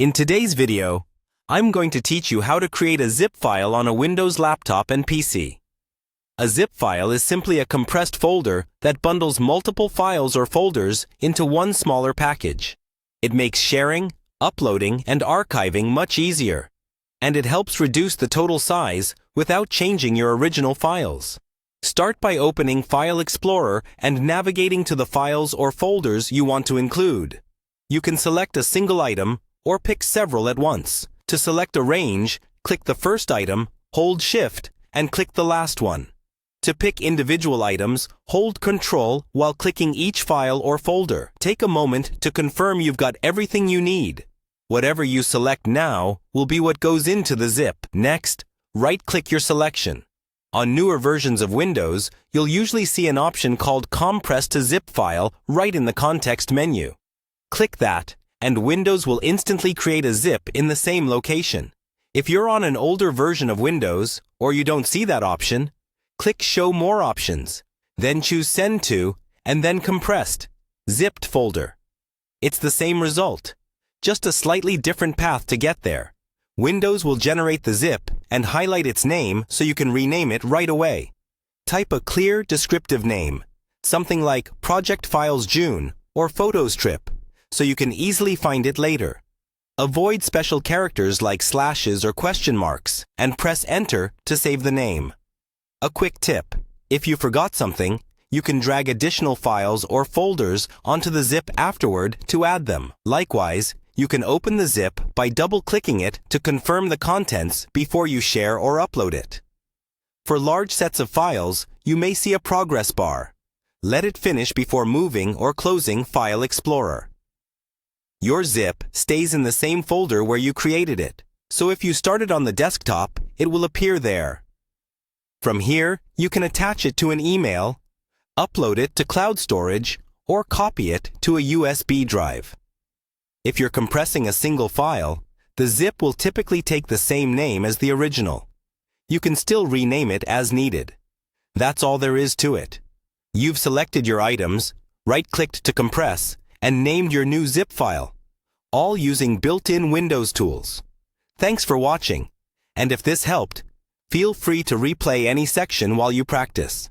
In today's video, I'm going to teach you how to create a zip file on a Windows laptop and PC. A zip file is simply a compressed folder that bundles multiple files or folders into one smaller package. It makes sharing, uploading, and archiving much easier, and it helps reduce the total size without changing your original files. Start by opening File Explorer and navigating to the files or folders you want to include. You can select a single item or pick several at once. To select a range, click the first item, hold Shift, and click the last one. To pick individual items, hold Ctrl while clicking each file or folder. Take a moment to confirm you've got everything you need. Whatever you select now will be what goes into the zip. Next, right-click your selection. On newer versions of Windows, you'll usually see an option called Compress to Zip File right in the context menu. Click that, and Windows will instantly create a zip in the same location. If you're on an older version of Windows, or you don't see that option, click Show More Options, then choose Send to, and then Compressed, Zipped folder. It's the same result, just a slightly different path to get there. Windows will generate the zip and highlight its name so you can rename it right away. Type a clear, descriptive name, something like Project Files June or Photos Trip, so you can easily find it later. Avoid special characters like slashes or question marks, and press Enter to save the name. A quick tip: if you forgot something, you can drag additional files or folders onto the zip afterward to add them. Likewise, you can open the zip by double-clicking it to confirm the contents before you share or upload it. For large sets of files, you may see a progress bar. Let it finish before moving or closing File Explorer. Your zip stays in the same folder where you created it, so if you start it on the desktop, it will appear there. From here, you can attach it to an email, upload it to cloud storage, or copy it to a USB drive. If you're compressing a single file, the zip will typically take the same name as the original. You can still rename it as needed. That's all there is to it. You've selected your items, right-clicked to compress, and named your new zip file, all using built-in Windows tools. Thanks for watching, and if this helped, feel free to replay any section while you practice.